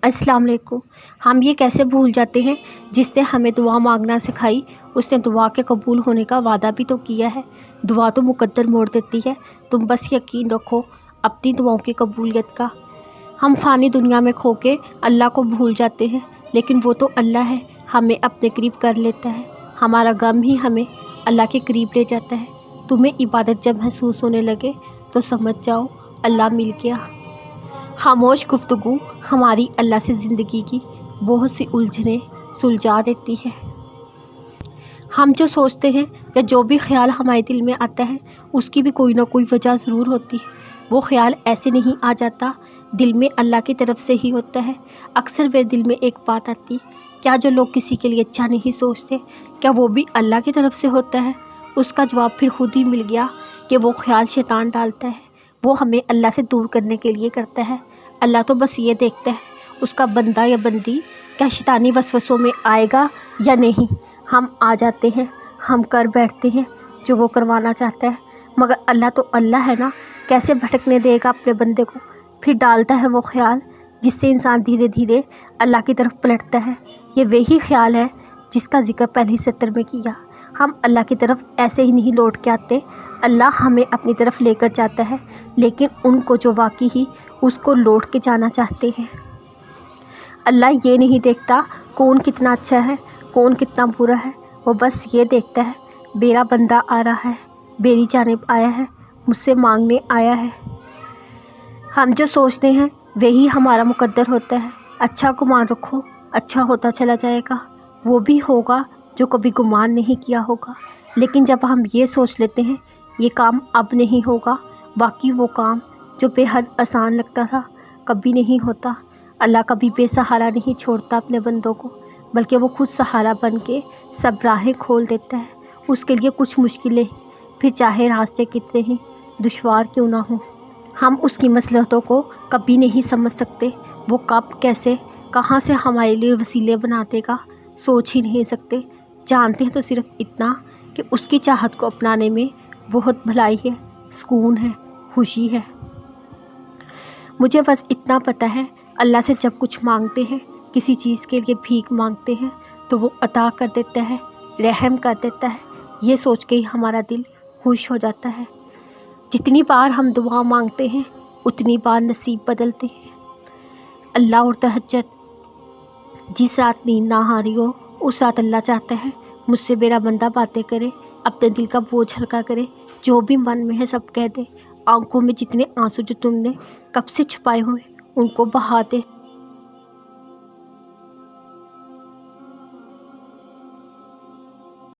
अस्सलाम वालेकुम। हम ये कैसे भूल जाते हैं, जिसने हमें दुआ मांगना सिखाई उसने दुआ के कबूल होने का वादा भी तो किया है। दुआ तो मुकद्दर मोड़ देती है, तुम बस यकीन रखो अपनी दुआओं की कबूलियत का। हम फ़ानी दुनिया में खो के अल्लाह को भूल जाते हैं, लेकिन वो तो अल्लाह है, हमें अपने करीब कर लेता है। हमारा गम ही हमें अल्लाह के करीब ले जाता है। तुम्हें इबादत जब महसूस होने लगे तो समझ जाओ अल्लाह मिल गया। खामोश गुफ्तगू हमारी अल्लाह से ज़िंदगी की बहुत सी उलझनें सुलझा देती है। हम जो सोचते हैं या जो भी ख्याल हमारे दिल में आता है उसकी भी कोई ना कोई वजह ज़रूर होती है। वो ख्याल ऐसे नहीं आ जाता, दिल में अल्लाह की तरफ से ही होता है। अक्सर मेरे दिल में एक बात आती, क्या जो लोग किसी के लिए अच्छा नहीं सोचते क्या वो भी अल्लाह की तरफ से होता है? उसका जवाब फिर खुद ही मिल गया कि वो ख्याल शैतान डालता है, वो हमें अल्लाह से दूर करने के लिए करता है। अल्लाह तो बस ये देखता है उसका बंदा या बंदी क्या शैतानी वसवसों में आएगा या नहीं। हम आ जाते हैं, हम कर बैठते हैं जो वो करवाना चाहता है, मगर अल्लाह तो अल्लाह है ना, कैसे भटकने देगा अपने बंदे को। फिर डालता है वो ख्याल जिससे इंसान धीरे धीरे अल्लाह की तरफ पलटता है। ये वही ख्याल है जिसका जिक्र पहली सत्र में किया। हम अल्लाह की तरफ ऐसे ही नहीं लौट के आते, अल्लाह हमें अपनी तरफ लेकर जाता है, लेकिन उनको जो वाकई ही उसको लौट के जाना चाहते हैं। अल्लाह ये नहीं देखता कौन कितना अच्छा है कौन कितना बुरा है, वो बस ये देखता है मेरा बंदा आ रहा है, मेरी जानिब आया है, मुझसे मांगने आया है। हम जो सोचते हैं वही हमारा मुकद्दर होता है। अच्छा गुमान रखो, अच्छा होता चला जाएगा। वो भी होगा जो कभी गुमान नहीं किया होगा। लेकिन जब हम ये सोच लेते हैं ये काम अब नहीं होगा, बाकी वो काम जो बेहद आसान लगता था कभी नहीं होता। अल्लाह कभी बेसहारा नहीं छोड़ता अपने बंदों को, बल्कि वो खुद सहारा बन के सब राहें खोल देता है उसके लिए कुछ मुश्किलें ही, फिर चाहे रास्ते कितने ही दुश्वार क्यों ना हो। हम उसकी मसलहतों को कभी नहीं समझ सकते, वो कब कैसे कहाँ से हमारे लिए वसीले बना देगा सोच ही नहीं सकते। जानते हैं तो सिर्फ इतना कि उसकी चाहत को अपनाने में बहुत भलाई है, सुकून है, खुशी है। मुझे बस इतना पता है अल्लाह से जब कुछ मांगते हैं, किसी चीज़ के लिए भीख मांगते हैं, तो वो अता कर देता है, रहम कर देता है। ये सोच के ही हमारा दिल खुश हो जाता है। जितनी बार हम दुआ मांगते हैं उतनी बार नसीब बदलते हैं। अल्लाह और तहज्जुद, जिस रात नींद ना आ रही हो उस रात अल्लाह चाहता है मुझसे मेरा बंदा बातें करे, अपने दिल का बोझ हल्का करे, जो भी मन में है सब कह दे। आंखों में जितने आंसू जो तुमने कब से छुपाए हुए उनको बहा दे।